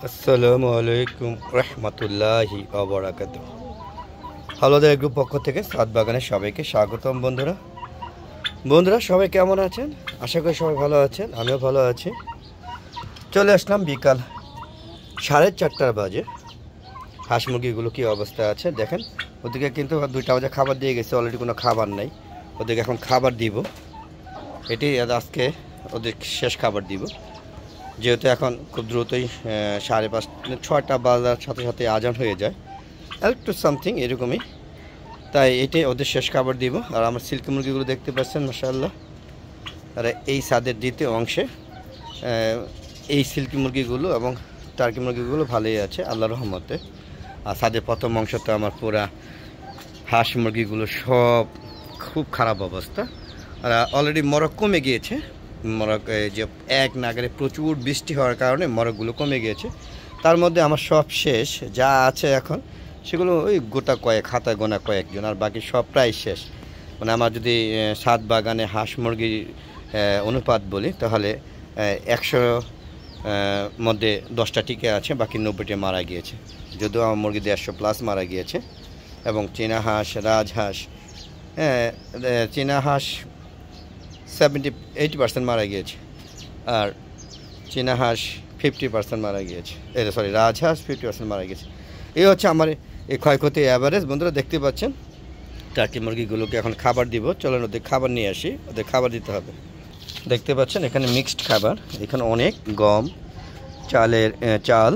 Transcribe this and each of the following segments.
আসসালামু আলাইকুম রহমতুল্লাহি ওয়া বারাকাতুহু। হালদার গ্রুপ পক্ষ থেকে সাত বাগানের সবাইকে স্বাগতম। বন্ধুরা সবাই কেমন আছেন? আশা করি সবাই ভালো আছেন, আমিও ভালো আছি। চলে আসলাম বিকাল 4:30 বাজে। হাঁস মুরগিগুলো কী অবস্থা আছে দেখেন। ওদিকে কিন্তু 2টা বাজে খাবার দিয়ে গেছে, অলরেডি কোনো খাবার নাই। ওদেরকে এখন খাবার দিব, এটি আজকে ওদের শেষ খাবার দিব, যেহেতু এখন খুব দ্রুতই 5:30 6টা বাজার সাথে সাথে আজান হয়ে যায়, একটু সামথিং এরকমই, তাই এটাই ওদের শেষ খাবার দিব। আর আমার সিল্কি মুরগিগুলো দেখতে পাচ্ছেন মাশাআল্লাহ। আর এই ছাদের দ্বিতীয় অংশে এই সিল্কি মুরগিগুলো এবং টার্কি মুরগিগুলো ভালোই আছে আল্লাহর রহমতে। আর ছাদের প্রথম অংশতে আমার পুরা হাঁস মুরগিগুলো সব খুব খারাপ অবস্থা। আর অলরেডি মরক কমে গিয়েছে। মরক যে এক নাগারে প্রচুর বৃষ্টি হওয়ার কারণে মরকগুলো কমে গিয়েছে। তার মধ্যে আমার সব শেষ, যা আছে এখন সেগুলো ওই গোটা কয়েক, হাতা গোনা কয়েকজন, আর বাকি সব প্রায় শেষ। মানে আমার যদি সাত বাগানে হাঁস মুরগির অনুপাত বলি তাহলে 100 মধ্যে 10টা টিকে আছে, বাকি 90টা মারা গিয়েছে। যদিও আমার মুরগি 150+ মারা গিয়েছে। এবং চীনা হাঁস, রাজহাঁস, চীনা হাঁস 70-80% মারা গিয়েছে, আর চীনা হাঁস 50% মারা গিয়েছে। সরি, রাজহাঁস 50% মারা গিয়েছে। এই হচ্ছে আমার এই ক্ষয়ক্ষতি অ্যাভারেজ। বন্ধুরা দেখতে পাচ্ছেন টার্কি মুরগিগুলোকে এখন খাবার দিব। চলেন ওদের খাবার নিয়ে আসি, ওদের খাবার দিতে হবে। দেখতে পাচ্ছেন এখানে মিক্সড খাবার, এখানে অনেক গম, চাল,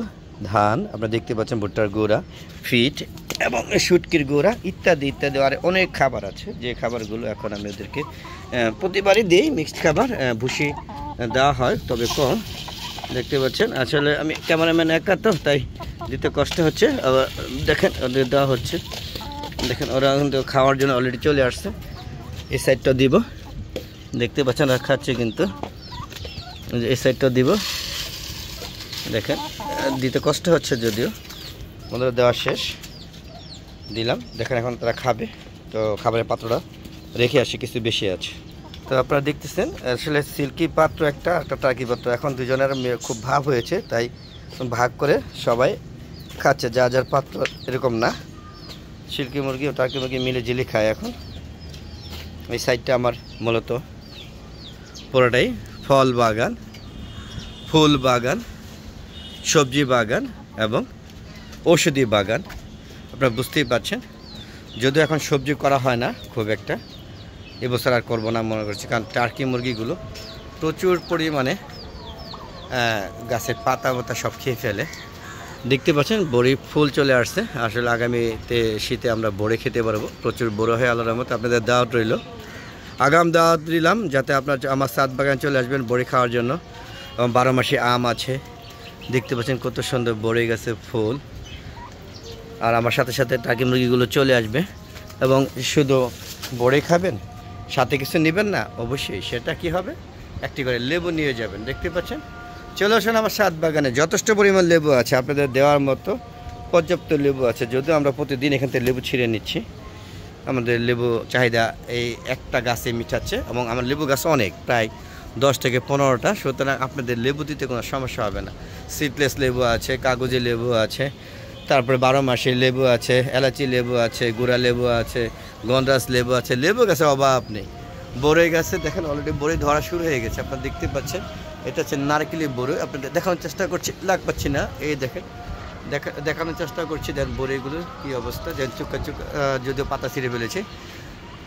ধান, আপনারা দেখতে পাচ্ছেন ভুট্টার গুঁড়া, ফিট এবং শুটকির গুঁড়া ইত্যাদি ইত্যাদি, আর অনেক খাবার আছে, যে খাবারগুলো এখন আমি ওদেরকে প্রতিবারই দিই। মিক্সড খাবার ভুসি দেওয়া হয়, তবে কম। দেখতে পাচ্ছেন আসলে আমি ক্যামেরাম্যান একা তো, তাই দিতে কষ্ট হচ্ছে। আবার দেখেন ওদের দেওয়া হচ্ছে, দেখেন ওরা কিন্তু খাওয়ার জন্য অলরেডি চলে আসছে। এই সাইডটা দিব, দেখতে পাচ্ছেন আর খাচ্ছে, কিন্তু এই সাইডটা দিব, দেখেন দিতে কষ্ট হচ্ছে যদিও। ওদের দেওয়া শেষ, দিলাম, দেখেন এখন তারা খাবে। তো খাবারের পাত্রটা রেখে আসি, কিছু বেশি আছে। তো আপনারা দেখতেছেন আসলে সিল্কি পাত্র একটা টার্কি পাত্র, এখন দুজনের খুব ভাব হয়েছে, তাই ভাগ করে সবাই খাচ্ছে। যা যার পাত্র এরকম না, সিল্কি মুরগি ও টার্কি মুরগি মিলে জিলি খায় এখন। এই সাইডটা আমার মূলত পুরোটাই ফল বাগান, ফুল বাগান, সবজি বাগান এবং ঔষধি বাগান। আপনারা বুঝতেই পারছেন, যদিও এখন সবজি করা হয় না খুব একটা, এবছর আর করবো না মনে করছি, কারণ টার্কি মুরগিগুলো প্রচুর পরিমাণে গাছের পাতা মাতা সব খেয়ে ফেলে। দেখতে পাচ্ছেন বড়ি ফুল চলে আসছে, আসলে আগামীতে শীতে আমরা বড়ি খেতে পারবো, প্রচুর বড় হয়ে আল্লাহর রহমতে। আপনাদের দাওয়াত রইল, আগাম দাওয়াত দিলাম, যাতে আপনার আমার ছাদ বাগান চলে আসবেন বড়ি খাওয়ার জন্য। এবং 12 মাসি আম আছে, দেখতে পাচ্ছেন কত সুন্দর বড়ি গাছে ফুল। আর আমার সাথে সাথে টার্কি মুরগিগুলো চলে আসবে, এবং শুধু বড়ি খাবেন, সাথে কিছু নেবেন না, অবশ্যই সেটা কি হবে, একটি করে লেবু নিয়ে যাবেন। দেখতে পাচ্ছেন চলে আসুন আমার ছাদ বাগানে, যথেষ্ট পরিমাণ লেবু আছে, আপনাদের দেওয়ার মতো পর্যাপ্ত লেবু আছে। যদিও আমরা প্রতিদিন এখান থেকে লেবু ছিঁড়ে নিচ্ছি, আমাদের লেবু চাহিদা এই একটা গাছে মিটাচ্ছে, এবং আমার লেবু গাছ অনেক, প্রায় 10 থেকে 15টা, সুতরাং আপনাদের লেবু দিতে কোনো সমস্যা হবে না। সিডলেস লেবু আছে, কাগজি লেবু আছে, তারপরে 12 মাসের লেবু আছে, এলাচি লেবু আছে, গুড়া লেবু আছে, গন্ডাস লেবু আছে, লেবু গাছে অভাব নেই। বড়ই গাছে দেখেন অলরেডি বড়ই ধরা শুরু হয়ে গেছে, আপনারা দেখতে পাচ্ছেন। এটা হচ্ছে নারকেলি বড়ই, আপনাদের দেখানোর চেষ্টা করছি, লাগ পাচ্ছি না, এই দেখেন দেখানোর চেষ্টা করছি। দেখেন বড়িগুলোর কী অবস্থা, যেন চুকা যদিও পাতা ছিঁড়ে ফেলেছে।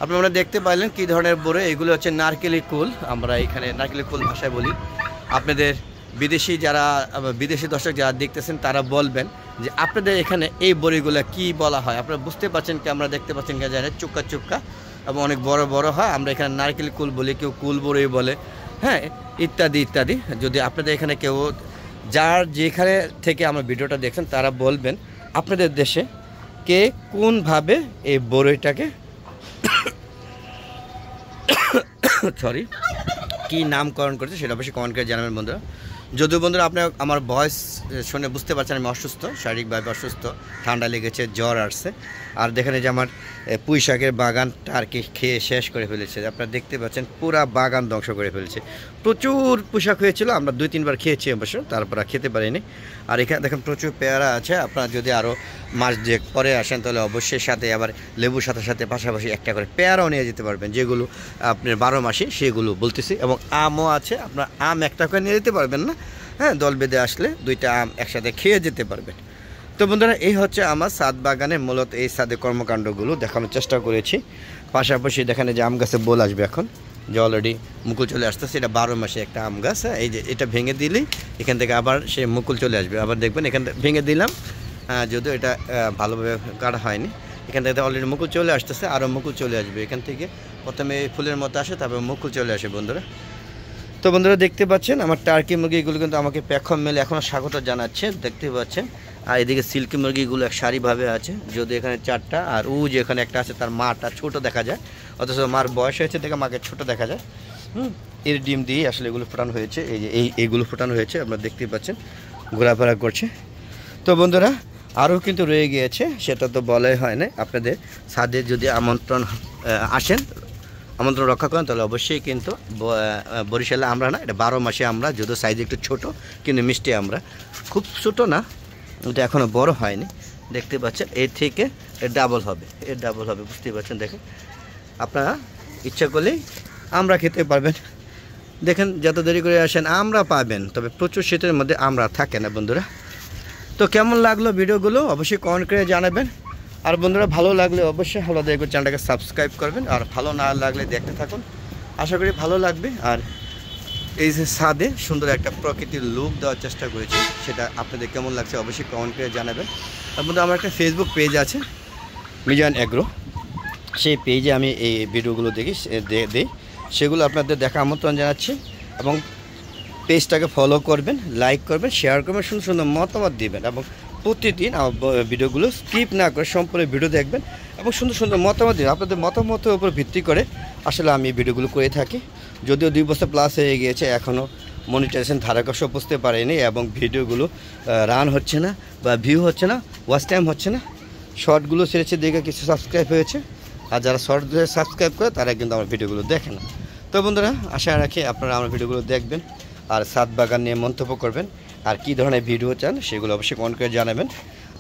আপনারা দেখতে পাইলেন কী ধরনের বড়ই, এগুলো হচ্ছে নারকেলি কুল, আমরা এখানে নারকেলি কুল ভাষায় বলি। আপনাদের বিদেশি দর্শক যারা দেখতেছেন তারা বলবেন যে আপনাদের এখানে এই বড়িগুলো কি বলা হয়। আপনারা বুঝতে পারছেন কি, আমরা দেখতে পাচ্ছেন কি জানেন, চুক্কা এবং অনেক বড় বড় হয়। আমরা এখানে নারকেল কুল বলি, কেউ কুল বড়ি বলে, হ্যাঁ, ইত্যাদি ইত্যাদি। যদি আপনাদের এখানে কেউ যার যেখানে থেকে আমরা ভিডিওটা দেখছেন তারা বলবেন আপনাদের দেশে কে কোনভাবে এই বড়িটাকে সরি কী নামকরণ করেছে, সেটা অবশ্যই কমেন্ট করে জানাবেন বন্ধুরা। যদিও বন্ধুরা আপনি আমার ভয়েস শুনে বুঝতে পারছেন আমি অসুস্থ, শারীরিকভাবে অসুস্থ, ঠান্ডা লেগেছে, জ্বর আসছে। আর দেখেন যে আমার পুঁই শাকের বাগানটা আর কি খেয়ে শেষ করে ফেলেছে। আপনারা দেখতে পাচ্ছেন পুরা বাগান ধ্বংস করে ফেলেছে। প্রচুর পুঁই শাক হয়েছিল, আমরা 2-3 বার খেয়েছি অবশ্য, তারপর আর খেতে পারিনি। আর এখানে দেখেন প্রচুর পেয়ারা আছে। আপনারা যদি আরও মাস যে পরে আসেন তাহলে অবশ্যই সাথে আবার লেবুর সাথে সাথে পাশাপাশি একটা করে পেয়ারাও নিয়ে যেতে পারবেন, যেগুলো আপনার 12 মাসে সেগুলো বলতেছি। এবং আমও আছে, আপনার আম একটা করে নিয়ে যেতে পারবেন না, হ্যাঁ, দল বেঁধে আসলে 2টা আম একসাথে খেয়ে যেতে পারবেন। তো বন্ধুরা এই হচ্ছে আমার ছাদ বাগানে মূলত এই ছাদে কর্মকাণ্ডগুলো দেখানোর চেষ্টা করেছি। পাশাপাশি দেখেন যে আম গাছে বোল আসবে এখন, যে অলরেডি মুকুল চলে আসতেছে। এটা 12 মাসে একটা আম গাছ, হ্যাঁ, এই যে এটা ভেঙে দিলেই এখান থেকে আবার সে মুকুল চলে আসবে। আবার দেখবেন এখান থেকে ভেঙে দিলাম, যদিও এটা ভালোভাবে কাটা হয়নি, এখান থেকে অলরেডি মুকুল চলে আসতেছে, আরও মুকুল চলে আসবে। এখান থেকে প্রথমে ফুলের মতো আসে, তারপর মুকুল চলে আসে বন্ধুরা। তো বন্ধুরা দেখতে পাচ্ছেন আমার টার্কি মুরগিগুলো কিন্তু আমাকে পেখম মেলে এখনও স্বাগত জানাচ্ছে, দেখতে পাচ্ছেন। আর এদিকে সিল্কি মুরগিগুলো এক সারিভাবে আছে, যদি এখানে 4টা, আর ও যে এখানে একটা আছে তার মাটা ছোট দেখা যায়, অথচ মার বয়স হয়েছে দেখে মাকে ছোট দেখা যায়। এর ডিম দিয়ে আসলে এগুলো ফোটানো হয়েছে, এই যে এইগুলো ফোটানো হয়েছে, আপনারা দেখতে পাচ্ছেন ঘোরাফেরা করছে। তো বন্ধুরা আরও কিন্তু রয়ে গিয়েছে, সেটা তো বলাই হয় না। আপনাদের ছাদে যদি আমন্ত্রণ আসেন, আমন্ত্রণ রক্ষা করেন, তাহলে অবশ্যই কিন্তু বরিশালে আমরা না, এটা 12 মাসে আমরা, যদিও সাইজে একটু ছোট কিন্তু মিষ্টি আমরা, খুব ছোটো না, এটা এখনও বড় হয়নি। দেখতে পাচ্ছেন এর থেকে এর ডাবল হবে, বুঝতেই পারছেন। দেখেন আপনারা ইচ্ছা করলেই আমরা খেতে পারবেন। দেখেন যত দেরি করে আসেন আমরা পাবেন, তবে প্রচুর শীতের মধ্যে আমরা থাকে না বন্ধুরা। তো কেমন লাগলো ভিডিওগুলো অবশ্যই কমেন্ট করে জানাবেন। আর বন্ধুরা ভালো লাগলে অবশ্যই হলো দেখবেন চ্যানেলটাকে সাবস্ক্রাইব করবেন, আর ভালো না লাগলে দেখতে থাকুন, আশা করি ভালো লাগবে। আর এই যে ছাদে সুন্দর একটা প্রকৃতির লুক দেওয়ার চেষ্টা করেছি, সেটা আপনাদের কেমন লাগছে অবশ্যই কমেন্ট করে জানাবেন। তার মধ্যে আমার একটা ফেসবুক পেজ আছে মিজান এগ্রো, সেই পেজে আমি এই ভিডিওগুলো দিই, সেগুলো আপনাদের দেখা আমন্ত্রণ জানাচ্ছি। এবং পেজটাকে ফলো করবেন, লাইক করবেন, শেয়ার করবেন, সুন্দর সুন্দর মতামত দিবেন, এবং প্রতিদিন ভিডিওগুলো স্কিপ না করে সম্পূর্ণ ভিডিও দেখবেন এবং সুন্দর সুন্দর মতামত দিন। আপনাদের মতামতের উপর ভিত্তি করে আসলে আমি ভিডিওগুলো করে থাকি। যদিও 2 বছর প্লাস হয়ে গিয়েছে, এখনও মনিটাইজেশন ধারাকর্ষণ বুঝতে পারেনি, এবং ভিডিওগুলো রান হচ্ছে না বা ভিউ হচ্ছে না, ওয়াচ টাইম হচ্ছে না। শর্টগুলো ছেড়েছে দেখে কিছু সাবস্ক্রাইব হয়েছে, আর যারা শর্ট সাবস্ক্রাইব করে তারা কিন্তু আমার ভিডিওগুলো দেখে না। তো বন্ধুরা আশা রাখি আপনারা আমার ভিডিওগুলো দেখবেন, আর ছাদ বাগান নিয়ে মন্তব্য করবেন, আর কী ধরনের ভিডিও চান সেগুলো অবশ্যই কমেন্ট করে জানাবেন।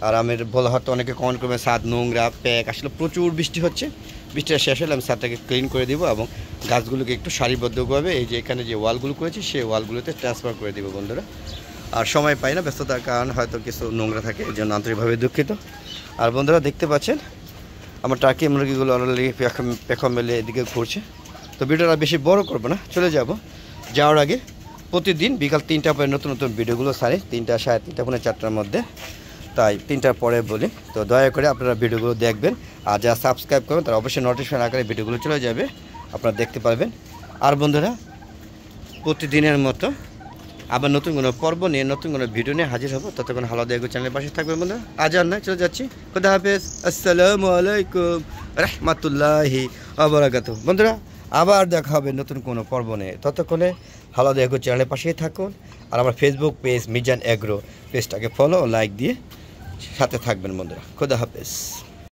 আর আমার বলা হয়তো অনেকে কমেন্ট করবেন ছাদ নোংরা প্যাক, আসলে প্রচুর বৃষ্টি হচ্ছে, বৃষ্টিটা শেষ হলে আমি ছাদটাকে ক্লিন করে দিব এবং গাছগুলোকে একটু সারিবদ্ধভাবে এই যে এখানে যে ওয়ালগুলো করেছি সেই ওয়ালগুলোতে ট্রান্সফার করে দিব বন্ধুরা। আর সময় পাই না, ব্যস্ততার কারণে হয়তো কিছু নোংরা থাকে, এই জন্য আন্তরিকভাবে দুঃখিত। আর বন্ধুরা দেখতে পাচ্ছেন আমার টার্কি মুরগিগুলো অলরেডি পেখম মেলে এদিকে ঘুরছে। তো ভিডিওটা বেশি বড় করবো না, চলে যাওয়ার আগে প্রতিদিন বিকাল 3টা পরে নতুন নতুন ভিডিওগুলো ছাড়ি, 3টা, 3:30, 4টার মধ্যে, তাই 3টার পরে বলি। তো দয়া করে আপনারা ভিডিওগুলো দেখবেন, আর যারা সাবস্ক্রাইব করবেন তারা অবশ্যই নোটিফিকেশন আকারে ভিডিওগুলো চলে যাবে, আপনারা দেখতে পারবেন। আর বন্ধুরা প্রতিদিনের মতো আবার নতুন কোনো পর্ব নিয়ে, নতুন কোনো ভিডিও নিয়ে হাজির হবো। ততক্ষণ হালো দেখো চ্যানেলের পাশে থাকবেন বন্ধুরা। আজ আর নয়, চলে যাচ্ছি, খুদা হাফেজ, আসসালামু আলাইকুম রাহমাতুল্লাহি ওয়া বারাকাতুহু। বন্ধুরা আবার দেখা হবে নতুন কোনো পর্ব নিয়ে, ততক্ষণে হালো দেখো চ্যানেলের পাশেই থাকুন। আর আমার ফেসবুক পেজ মিজান এগ্রো পেজটাকে ফলো ও লাইক দিয়ে সাথে থাকবেন বন্ধুরা। খুদা হাফেজ।